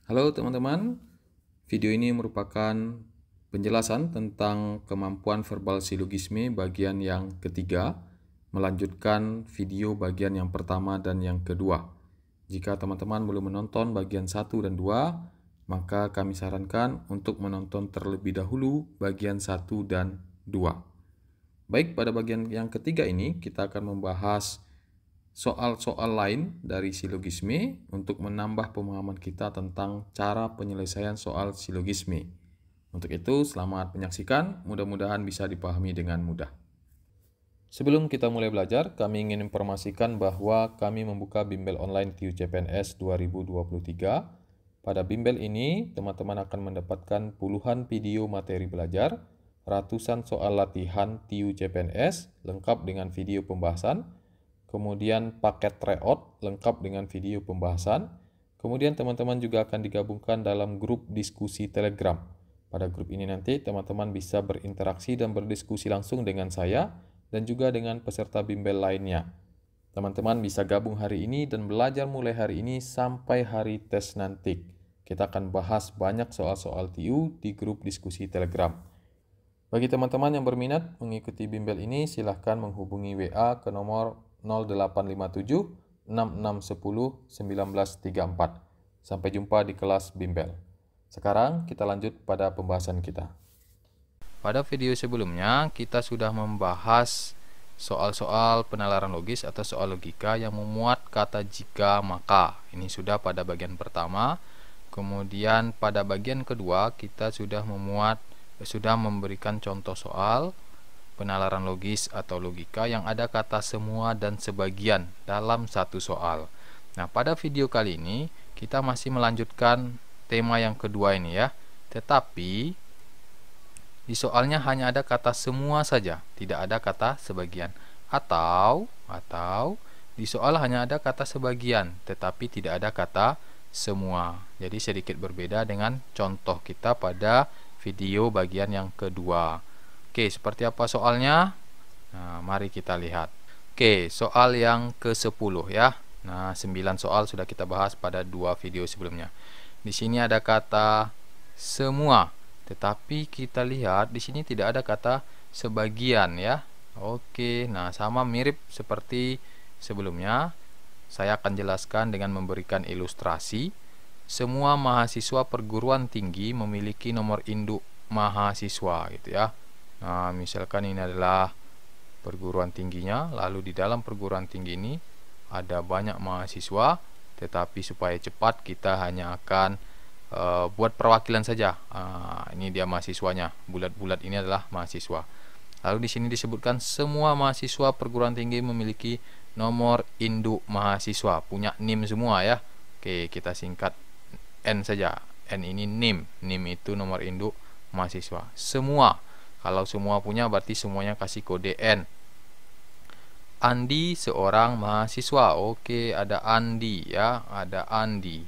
Halo teman-teman, video ini merupakan penjelasan tentang kemampuan verbal silogisme bagian yang ketiga, melanjutkan video bagian yang pertama dan yang kedua. Jika teman-teman belum menonton bagian 1 dan 2, maka kami sarankan untuk menonton terlebih dahulu bagian 1 dan 2. Baik, pada bagian yang ketiga ini kita akan membahas soal-soal lain dari silogisme untuk menambah pemahaman kita tentang cara penyelesaian soal silogisme. Untuk itu, selamat menyaksikan, mudah-mudahan bisa dipahami dengan mudah. Sebelum kita mulai belajar, kami ingin informasikan bahwa kami membuka bimbel online TIU CPNS 2023. Pada bimbel ini, teman-teman akan mendapatkan puluhan video materi belajar, ratusan soal latihan TIU CPNS lengkap dengan video pembahasan, kemudian paket tryout lengkap dengan video pembahasan. Kemudian teman-teman juga akan digabungkan dalam grup diskusi Telegram. Pada grup ini nanti teman-teman bisa berinteraksi dan berdiskusi langsung dengan saya dan juga dengan peserta bimbel lainnya. Teman-teman bisa gabung hari ini dan belajar mulai hari ini sampai hari tes nanti. Kita akan bahas banyak soal-soal TIU di grup diskusi Telegram. Bagi teman-teman yang berminat mengikuti bimbel ini, silahkan menghubungi WA ke nomor 0857 6610 1934. Sampai jumpa di kelas bimbel. Sekarang kita lanjut pada pembahasan kita. Pada video sebelumnya kita sudah membahas soal-soal penalaran logis atau soal logika yang memuat kata jika maka. Ini sudah pada bagian pertama. Kemudian pada bagian kedua kita sudah memberikan contoh soal penalaran logis atau logika yang ada kata semua dan sebagian dalam satu soal. Nah, pada video kali ini kita masih melanjutkan tema yang kedua ini ya. Tetapi di soalnya hanya ada kata semua saja, tidak ada kata sebagian. Atau di soal hanya ada kata sebagian, tetapi tidak ada kata semua. Jadi sedikit berbeda dengan contoh kita pada video bagian yang kedua. Oke, seperti apa soalnya? Nah, mari kita lihat. Oke, soal yang ke-10 ya. Nah, 9 soal sudah kita bahas pada 2 video sebelumnya. Di sini ada kata semua, tetapi kita lihat di sini tidak ada kata sebagian ya. Oke, nah sama mirip seperti sebelumnya. Saya akan jelaskan dengan memberikan ilustrasi. Semua mahasiswa perguruan tinggi memiliki nomor induk mahasiswa gitu ya. Nah, misalkan ini adalah perguruan tingginya, lalu di dalam perguruan tinggi ini ada banyak mahasiswa, tetapi supaya cepat kita hanya akan buat perwakilan saja. Ini dia mahasiswanya, bulat-bulat ini adalah mahasiswa. Lalu di sini disebutkan semua mahasiswa perguruan tinggi memiliki nomor induk mahasiswa, punya NIM semua ya. Oke, kita singkat N saja. N ini NIM. NIM itu nomor induk mahasiswa. Semua. Kalau semua punya berarti semuanya kasih kode N. Andi seorang mahasiswa. Oke, ada Andi ya, ada Andi.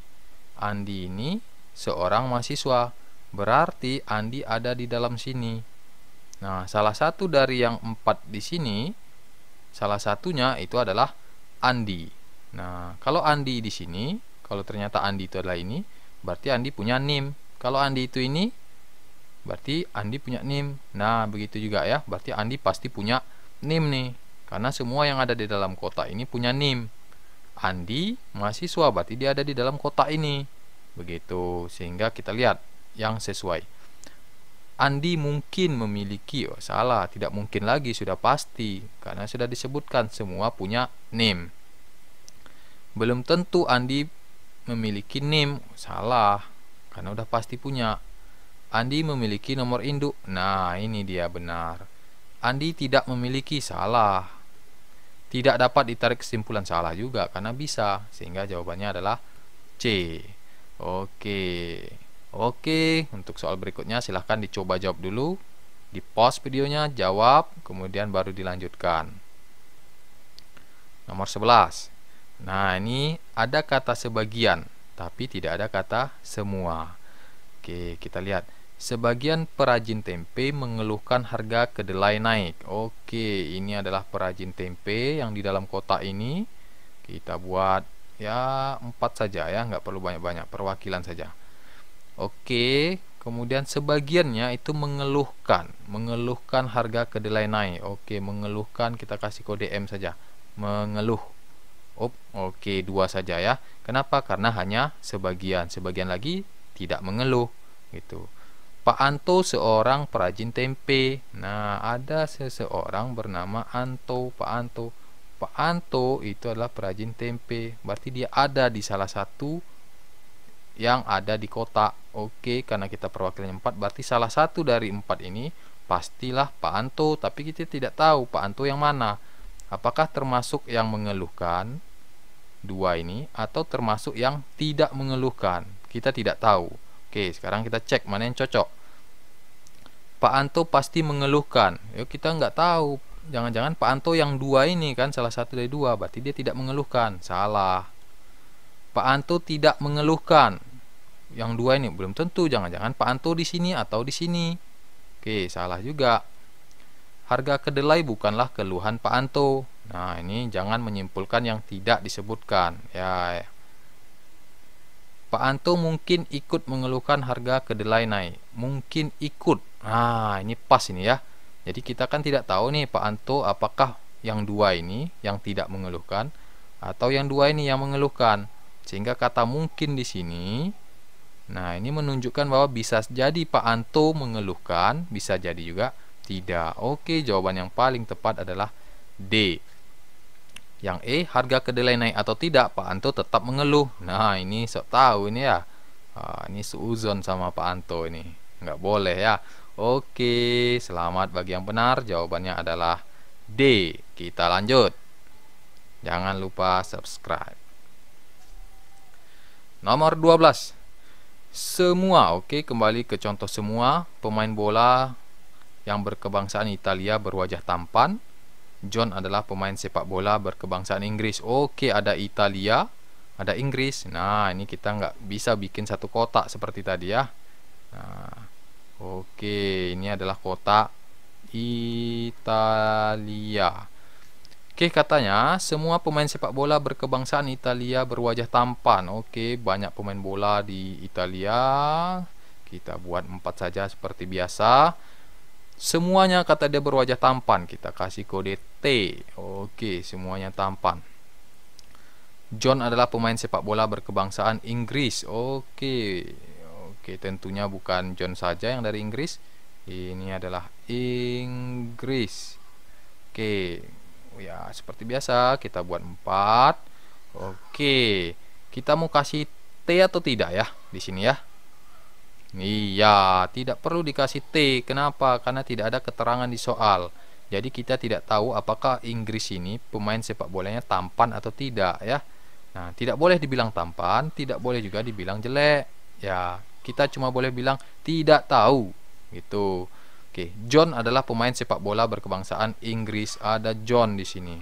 Andi ini seorang mahasiswa. Berarti Andi ada di dalam sini. Nah, salah satu dari yang 4 di sini, salah satunya itu adalah Andi. Nah, kalau Andi di sini, kalau ternyata Andi itu adalah ini, berarti Andi punya NIM. Kalau Andi itu ini, berarti Andi punya NIM. Nah, begitu juga ya. Berarti Andi pasti punya NIM nih. Karena semua yang ada di dalam kotak ini punya NIM. Andi mahasiswa, berarti dia ada di dalam kotak ini. Begitu. Sehingga kita lihat yang sesuai. Andi mungkin memiliki. Oh, salah. Tidak mungkin lagi. Sudah pasti. Karena sudah disebutkan semua punya NIM. Belum tentu Andi memiliki NIM. Oh, salah. Karena udah pasti punya. Andi memiliki nomor induk. Nah, ini dia benar. Andi tidak memiliki, salah. Tidak dapat ditarik kesimpulan, salah juga karena bisa. Sehingga jawabannya adalah C. Oke, untuk soal berikutnya silahkan dicoba jawab dulu. Di pause videonya, jawab, kemudian baru dilanjutkan. Nomor 11. Nah, ini ada kata sebagian, tapi tidak ada kata semua. Oke, kita lihat. Sebagian perajin tempe mengeluhkan harga kedelai naik. Oke, ini adalah perajin tempe yang di dalam kotak ini. Kita buat ya 4 saja ya, nggak perlu banyak-banyak, perwakilan saja. Oke, kemudian sebagiannya itu mengeluhkan harga kedelai naik. Oke, mengeluhkan, kita kasih kode M saja. Mengeluh. Oke, 2 saja ya. Kenapa? Karena hanya sebagian. Sebagian lagi tidak mengeluh gitu. Pak Anto seorang perajin tempe. Nah, ada seseorang bernama Anto, Pak Anto. Pak Anto itu adalah perajin tempe. Berarti dia ada di salah satu yang ada di kota. Oke, karena kita perwakilannya 4, berarti salah satu dari 4 ini pastilah Pak Anto. Tapi kita tidak tahu Pak Anto yang mana. Apakah termasuk yang mengeluhkan 2 ini atau termasuk yang tidak mengeluhkan? Kita tidak tahu. Oke, sekarang kita cek mana yang cocok. Pak Anto pasti mengeluhkan. Yuk, kita nggak tahu. Jangan-jangan Pak Anto yang 2 ini kan salah satu dari 2, berarti dia tidak mengeluhkan. Salah. Pak Anto tidak mengeluhkan. Yang 2 ini belum tentu. Jangan-jangan Pak Anto di sini atau di sini. Oke, salah juga. Harga kedelai bukanlah keluhan Pak Anto. Nah, ini jangan menyimpulkan yang tidak disebutkan. Ya. Pak Anto mungkin ikut mengeluhkan harga kedelai naik. Mungkin ikut. Nah, ini pas ini ya. Jadi kita kan tidak tahu nih Pak Anto apakah yang 2 ini yang tidak mengeluhkan atau yang 2 ini yang mengeluhkan. Sehingga kata mungkin di sini, nah ini menunjukkan bahwa bisa jadi Pak Anto mengeluhkan, bisa jadi juga tidak. Oke, jawaban yang paling tepat adalah D. Yang E, harga kedelai naik atau tidak, Pak Anto tetap mengeluh. Nah, ini sok tahu ini ya. Ini suuzon sama Pak Anto ini. Nggak boleh ya. Oke, selamat bagi yang benar. Jawabannya adalah D. Kita lanjut. Jangan lupa subscribe. Nomor 12. Semua, oke, kembali ke contoh semua. Pemain bola yang berkebangsaan Italia berwajah tampan. John adalah pemain sepak bola berkebangsaan Inggris. Oke, ada Italia, ada Inggris. Nah, ini kita nggak bisa bikin satu kotak seperti tadi ya. Nah, oke, ini adalah kotak Italia. Oke, katanya semua pemain sepak bola berkebangsaan Italia berwajah tampan. Oke, banyak pemain bola di Italia. Kita buat 4 saja seperti biasa. Semuanya kata dia berwajah tampan. Kita kasih kode T. Oke, semuanya tampan. John adalah pemain sepak bola berkebangsaan Inggris. Oke, tentunya bukan John saja yang dari Inggris. Ini adalah Inggris. Oke. Ya, seperti biasa kita buat 4. Oke, kita mau kasih T atau tidak ya di sini ya? Iya, tidak perlu dikasih T. Kenapa? Karena tidak ada keterangan di soal. Jadi kita tidak tahu apakah Inggris ini pemain sepak bolanya tampan atau tidak ya. Nah, tidak boleh dibilang tampan, tidak boleh juga dibilang jelek. Ya, kita cuma boleh bilang tidak tahu gitu. Oke, John adalah pemain sepak bola berkebangsaan Inggris. Ada John di sini.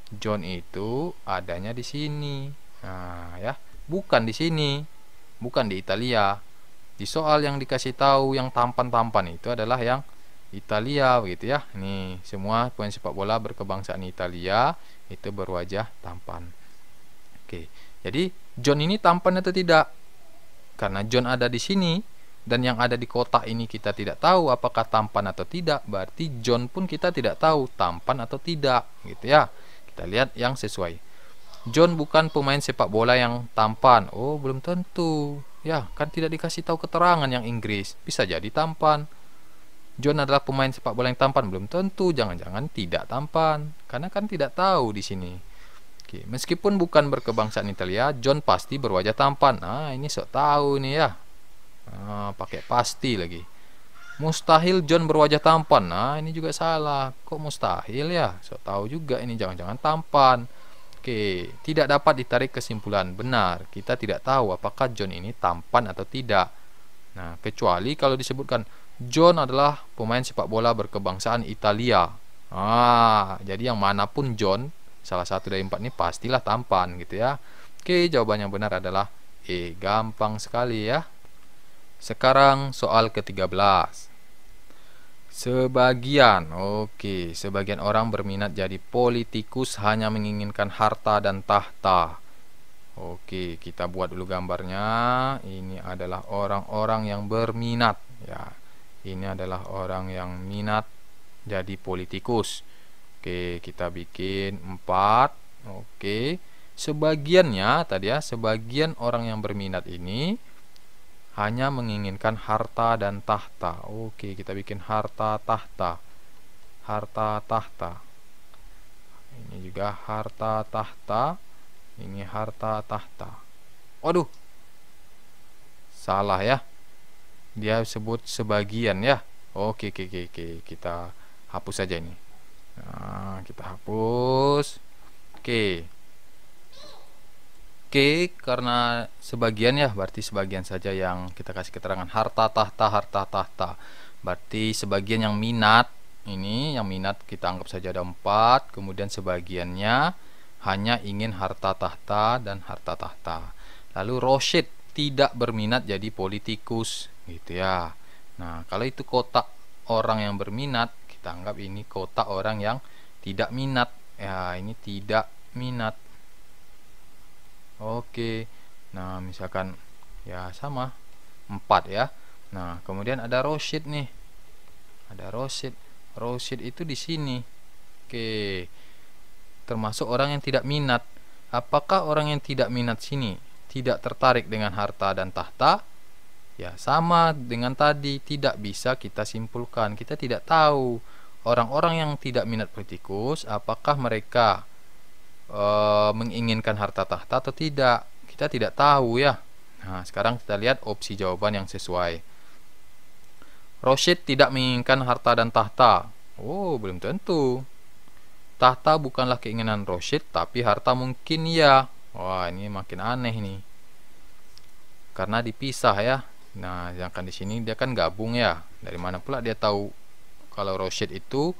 John itu adanya di sini. Nah, ya, bukan di sini. Bukan di Italia. Di soal yang dikasih tahu yang tampan-tampan itu adalah yang Italia begitu ya. Ini semua pemain sepak bola berkebangsaan Italia itu berwajah tampan. Oke. Jadi John ini tampan atau tidak? Karena John ada di sini dan yang ada di kotak ini kita tidak tahu apakah tampan atau tidak, berarti John pun kita tidak tahu tampan atau tidak gitu ya. Kita lihat yang sesuai. John bukan pemain sepak bola yang tampan. Oh, belum tentu ya, kan tidak dikasih tahu keterangan yang Inggris, bisa jadi tampan. John adalah pemain sepak bola yang tampan, belum tentu, jangan-jangan tidak tampan, karena kan tidak tahu di sini. Oke, meskipun bukan berkebangsaan Italia, John pasti berwajah tampan. Nah, ini sok tahu nih ya. Pakai pasti lagi. Mustahil John berwajah tampan. Nah, ini juga salah. Kok mustahil ya? So tahu juga ini, jangan-jangan tampan. Oke, tidak dapat ditarik kesimpulan. Benar, kita tidak tahu apakah John ini tampan atau tidak. Nah, kecuali kalau disebutkan John adalah pemain sepak bola berkebangsaan Italia. Jadi yang manapun John, salah satu dari 4 ini pastilah tampan gitu ya. Oke, jawaban yang benar adalah E. Gampang sekali ya. Sekarang soal ke-13. Sebagian orang berminat jadi politikus hanya menginginkan harta dan tahta. Oke, kita buat dulu gambarnya. Ini adalah orang-orang yang berminat ya. Ini adalah orang yang minat jadi politikus. Oke, kita bikin 4. Oke. Sebagiannya tadi ya, sebagian orang yang berminat ini hanya menginginkan harta dan tahta. Oke, kita bikin harta tahta. Harta tahta. Ini juga harta tahta. Ini harta tahta. Waduh, salah ya. Dia sebut sebagian ya. Oke. Kita hapus saja ini. Nah, kita hapus. Oke, karena sebagian ya, berarti sebagian saja yang kita kasih keterangan harta tahta, harta tahta. Berarti sebagian yang minat, ini yang minat kita anggap saja ada 4. Kemudian sebagiannya hanya ingin harta tahta dan harta tahta. Lalu Rosyid tidak berminat jadi politikus, gitu ya. Nah, kalau itu kotak orang yang berminat, kita anggap ini kotak orang yang tidak minat. Ya, ini tidak minat. Oke. Nah, misalkan ya sama 4 ya. Nah, kemudian ada Rosyid nih. Ada Rosyid. Rosyid itu di sini. Oke. Termasuk orang yang tidak minat. Apakah orang yang tidak minat sini tidak tertarik dengan harta dan tahta? Ya, sama dengan tadi, tidak bisa kita simpulkan. Kita tidak tahu orang-orang yang tidak minat politikus apakah mereka menginginkan harta tahta atau tidak. Kita tidak tahu ya. Nah, sekarang kita lihat opsi jawaban yang sesuai. Rosyid tidak menginginkan harta dan tahta. Oh, belum tentu. Tahta bukanlah keinginan Rosyid, tapi harta mungkin ya. Wah, ini makin aneh nih. Karena dipisah ya. Nah, sedangkan di sini dia kan gabung ya. Dari mana pula dia tahu kalau Rosyid itu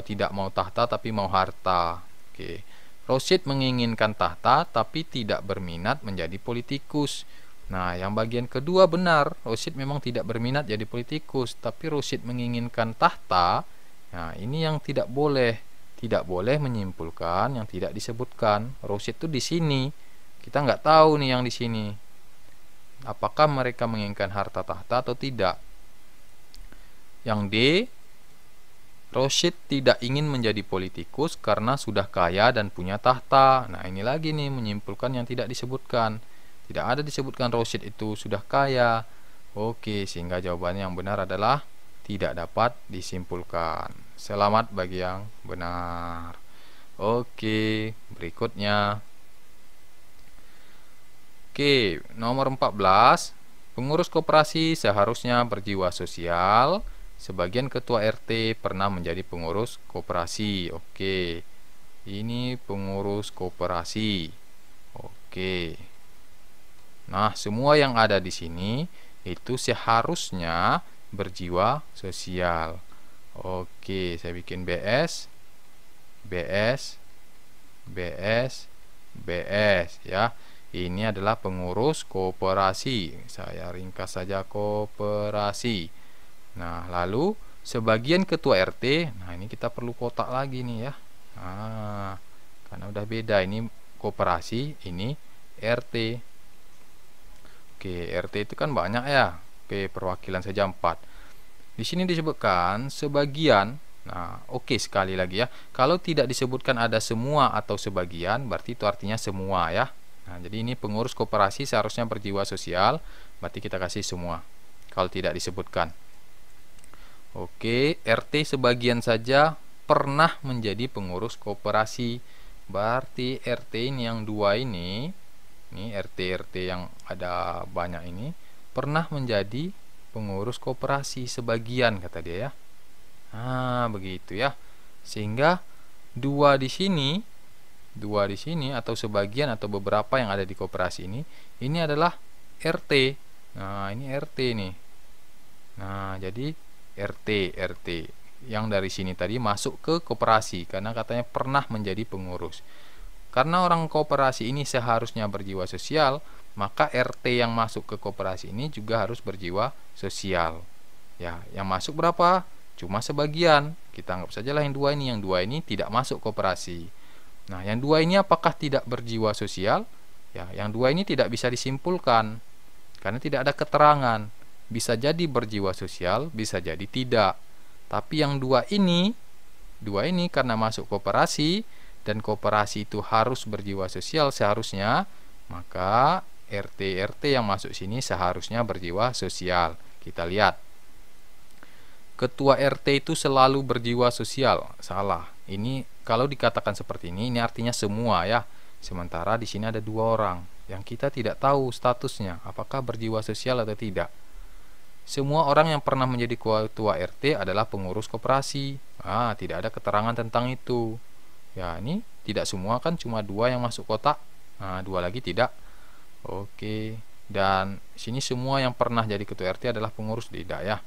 tidak mau tahta tapi mau harta. Oke. Rosyid menginginkan tahta tapi tidak berminat menjadi politikus. Nah, yang bagian kedua benar. Rosyid memang tidak berminat jadi politikus, tapi Rosyid menginginkan tahta. Nah, ini yang tidak boleh. Tidak boleh menyimpulkan yang tidak disebutkan. Rosyid itu di sini. Kita nggak tahu nih yang di sini. Apakah mereka menginginkan harta tahta atau tidak? Yang D, Rosyid tidak ingin menjadi politikus karena sudah kaya dan punya tahta. Nah, ini lagi nih menyimpulkan yang tidak disebutkan. Tidak ada disebutkan Rosyid itu sudah kaya. Oke, sehingga jawabannya yang benar adalah tidak dapat disimpulkan. Selamat bagi yang benar. Oke, berikutnya. Oke, nomor 14. Pengurus koperasi seharusnya berjiwa sosial. Sebagian ketua RT pernah menjadi pengurus koperasi. Oke. Ini pengurus koperasi. Oke. Nah, semua yang ada di sini itu seharusnya berjiwa sosial. Oke, saya bikin BS ya. Ini adalah pengurus koperasi. Saya ringkas saja koperasi. Nah, lalu sebagian ketua RT. Nah, ini kita perlu kotak lagi nih ya. Nah, karena udah beda, ini koperasi, ini RT. Oke, RT itu kan banyak ya. Oke, perwakilan saja 4. Di sini disebutkan sebagian. Nah, oke, sekali lagi ya. Kalau tidak disebutkan ada semua atau sebagian, berarti itu artinya semua ya. Nah, jadi ini pengurus koperasi seharusnya berjiwa sosial, berarti kita kasih semua. Kalau tidak disebutkan. Oke, RT sebagian saja pernah menjadi pengurus koperasi. Berarti RT ini yang 2 ini RT yang ada banyak ini pernah menjadi pengurus koperasi sebagian, kata dia ya. Nah, begitu ya. Sehingga 2 di sini atau sebagian atau beberapa yang ada di koperasi ini adalah RT. Nah, ini RT nih. Nah, jadi RT yang dari sini tadi masuk ke koperasi karena katanya pernah menjadi pengurus. Karena orang koperasi ini seharusnya berjiwa sosial, maka RT yang masuk ke koperasi ini juga harus berjiwa sosial. Ya, yang masuk berapa? Cuma sebagian. Kita anggap sajalah yang 2 ini. Yang 2 ini tidak masuk koperasi. Nah, yang 2 ini apakah tidak berjiwa sosial? Ya, yang dua ini tidak bisa disimpulkan karena tidak ada keterangan. Bisa jadi berjiwa sosial, bisa jadi tidak. Tapi yang dua ini karena masuk koperasi dan koperasi itu harus berjiwa sosial seharusnya, maka RT yang masuk sini seharusnya berjiwa sosial. Kita lihat. Ketua RT itu selalu berjiwa sosial. Salah. Ini kalau dikatakan seperti ini artinya semua ya. Sementara di sini ada 2 orang yang kita tidak tahu statusnya, apakah berjiwa sosial atau tidak. Semua orang yang pernah menjadi ketua RT adalah pengurus koperasi. Tidak ada keterangan tentang itu. Ya, ini tidak semua kan, cuma 2 yang masuk kotak. 2 lagi tidak. Oke. Dan sini semua yang pernah jadi ketua RT adalah pengurus, tidak ya.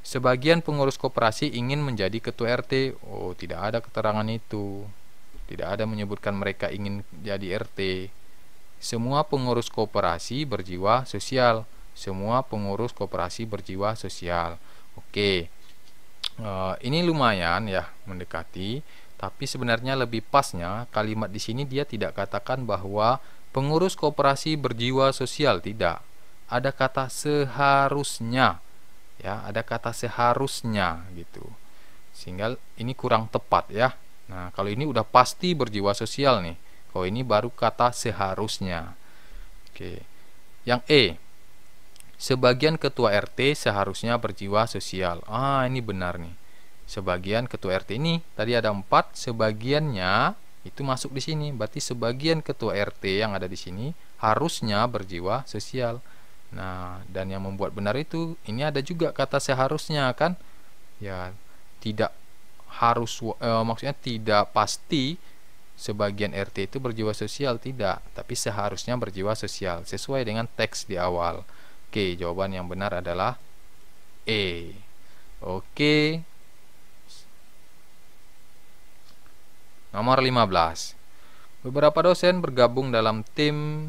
Sebagian pengurus koperasi ingin menjadi ketua RT. Tidak ada keterangan itu. Tidak ada menyebutkan mereka ingin jadi RT. Semua pengurus koperasi berjiwa sosial. Semua pengurus koperasi berjiwa sosial. Oke. Ini lumayan ya mendekati, tapi sebenarnya lebih pasnya kalimat di sini dia tidak katakan bahwa pengurus koperasi berjiwa sosial, tidak. Ada kata seharusnya. Ya, ada kata seharusnya gitu. Sehingga ini kurang tepat ya. Nah, kalau ini udah pasti berjiwa sosial nih. Kalau ini baru kata seharusnya. Oke. Yang E. Sebagian ketua RT seharusnya berjiwa sosial. Ini benar nih. Sebagian ketua RT ini tadi ada 4, sebagiannya itu masuk di sini. Berarti sebagian ketua RT yang ada di sini harusnya berjiwa sosial. Nah, dan yang membuat benar itu ini ada juga kata seharusnya kan. Ya, tidak harus maksudnya tidak pasti sebagian RT itu berjiwa sosial, tidak, tapi seharusnya berjiwa sosial sesuai dengan teks di awal. Oke, jawaban yang benar adalah E. Oke. Nomor 15. Beberapa dosen bergabung dalam tim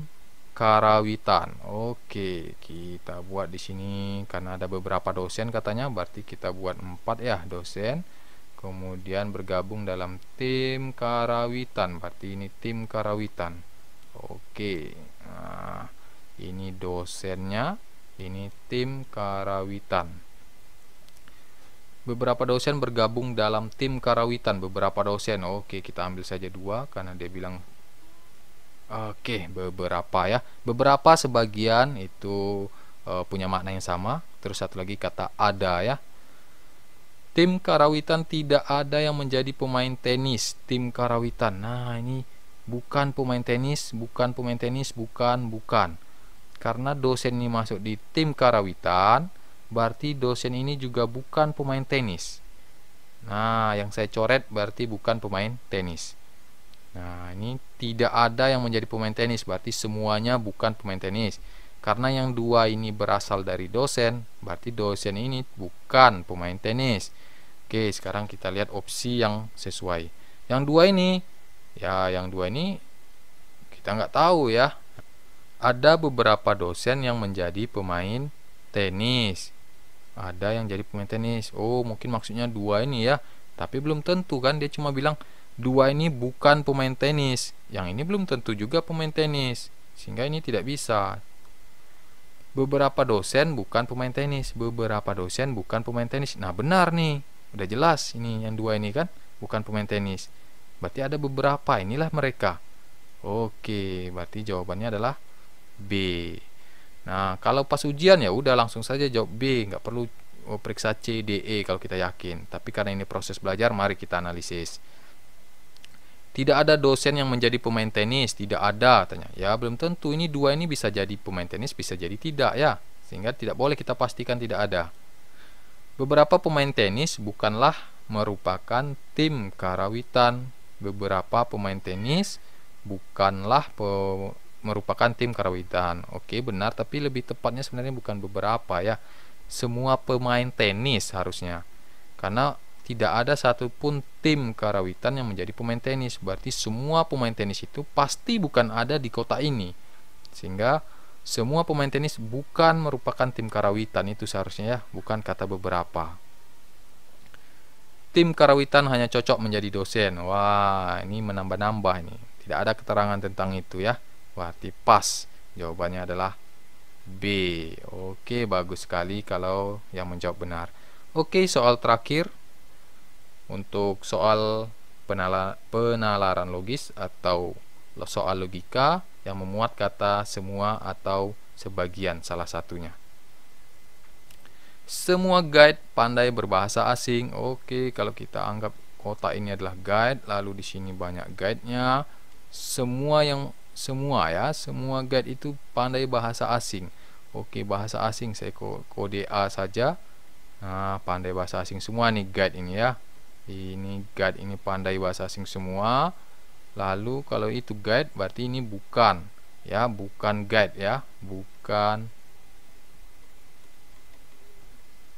karawitan. Oke, kita buat di sini karena ada beberapa dosen katanya, berarti kita buat 4 ya dosen. Kemudian bergabung dalam tim karawitan, berarti ini tim karawitan. Oke. Nah, ini dosennya, ini tim karawitan. Beberapa dosen bergabung dalam tim karawitan, beberapa dosen. Oke, kita ambil saja 2 karena dia bilang oke, beberapa ya. Beberapa sebagian itu punya makna yang sama. Terus satu lagi kata ada ya. Tim karawitan tidak ada yang menjadi pemain tenis. Tim karawitan. Nah, ini bukan pemain tenis, bukan. Karena dosen ini masuk di tim karawitan, berarti dosen ini juga bukan pemain tenis. Nah, yang saya coret berarti bukan pemain tenis. Nah, ini tidak ada yang menjadi pemain tenis, berarti semuanya bukan pemain tenis. Karena yang 2 ini berasal dari dosen, berarti dosen ini bukan pemain tenis. Oke, sekarang kita lihat opsi yang sesuai. Yang 2 ini, ya yang 2 ini kita nggak tahu ya. Ada beberapa dosen yang menjadi pemain tenis. Ada yang jadi pemain tenis. Mungkin maksudnya 2 ini ya. Tapi belum tentu kan, dia cuma bilang 2 ini bukan pemain tenis. Yang ini belum tentu juga pemain tenis. Sehingga ini tidak bisa. Beberapa dosen bukan pemain tenis. Beberapa dosen bukan pemain tenis. Nah, benar nih. Udah jelas ini yang 2 ini kan bukan pemain tenis. Berarti ada beberapa, inilah mereka. Oke, berarti jawabannya adalah B. Nah, kalau pas ujian ya udah langsung saja jawab B, nggak perlu periksa C, D, E kalau kita yakin. Tapi karena ini proses belajar, mari kita analisis. Tidak ada dosen yang menjadi pemain tenis, tidak ada katanya. Ya, belum tentu, ini 2 ini bisa jadi pemain tenis, bisa jadi tidak ya. Sehingga tidak boleh kita pastikan tidak ada. Beberapa pemain tenis bukanlah merupakan tim karawitan. Beberapa pemain tenis bukanlah merupakan tim karawitan. Oke, benar, tapi lebih tepatnya sebenarnya bukan beberapa ya. Semua pemain tenis harusnya. Karena tidak ada satupun tim karawitan yang menjadi pemain tenis. Berarti semua pemain tenis itu pasti bukan ada di kota ini. Sehingga semua pemain tenis bukan merupakan tim karawitan, itu seharusnya ya, bukan kata beberapa. Tim karawitan hanya cocok menjadi dosen. Wah, ini menambah-nambah ini. Tidak ada keterangan tentang itu ya. berarti pas. Jawabannya adalah B. Oke, bagus sekali kalau yang menjawab benar. Oke, soal terakhir untuk soal penalaran logis atau soal logika yang memuat kata semua atau sebagian salah satunya. Semua guide pandai berbahasa asing. Oke, kalau kita anggap kotak ini adalah guide, lalu di sini banyak guide-nya. Semua guide itu pandai bahasa asing. Oke, bahasa asing saya kode A saja. Nah, pandai bahasa asing semua nih guide ini ya. Ini guide ini pandai bahasa asing semua. Lalu kalau itu guide berarti ini bukan ya, bukan guide ya, bukan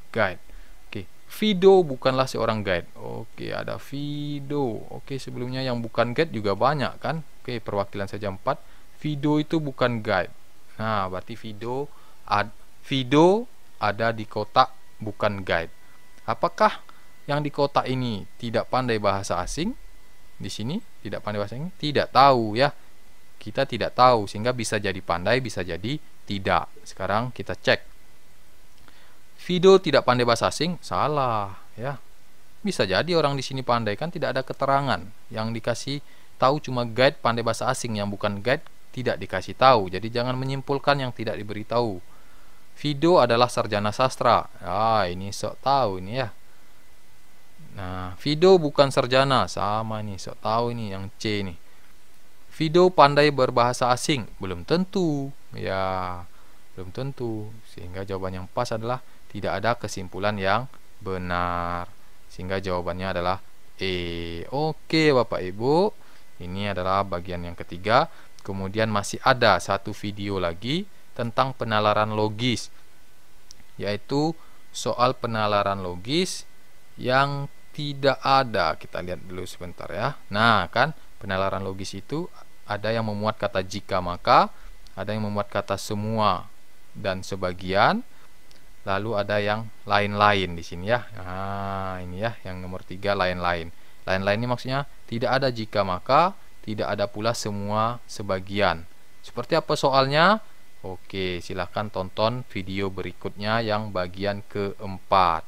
guide. Oke, Fido bukanlah seorang guide. Oke, ada Fido. Oke, sebelumnya yang bukan guide juga banyak kan. Oke, perwakilan saja 4. Fido itu bukan guide. Nah, berarti Fido ada di kotak bukan guide. Apakah yang di kotak ini tidak pandai bahasa asing? Di sini tidak pandai bahasa asing? Tidak tahu ya. Kita tidak tahu, sehingga bisa jadi pandai, bisa jadi tidak. Sekarang kita cek. Fido tidak pandai bahasa asing, salah ya. Bisa jadi orang di sini pandai, kan tidak ada keterangan. Yang dikasih tahu cuma guide pandai bahasa asing, yang bukan guide tidak dikasih tahu. Jadi jangan menyimpulkan yang tidak diberitahu. Fido adalah sarjana sastra. Ini sok tahu ini ya. Nah, Fido bukan sarjana, sama nih, sok tahu ini yang C nih. Fido pandai berbahasa asing, belum tentu ya, belum tentu. Sehingga jawaban yang pas adalah tidak ada kesimpulan yang benar, sehingga jawabannya adalah E. Oke Bapak Ibu, ini adalah bagian yang ketiga. Kemudian masih ada satu video lagi tentang penalaran logis, yaitu soal penalaran logis yang tidak ada. Kita lihat dulu sebentar ya. Nah kan, penalaran logis itu ada yang memuat kata jika maka, ada yang memuat kata semua dan sebagian, lalu ada yang lain-lain di sini ya. Nah, ini ya yang nomor 3, lain-lain. Lain-lain ini maksudnya tidak ada jika maka, tidak ada pula semua sebagian. Seperti apa soalnya? Oke, silahkan tonton video berikutnya yang bagian keempat.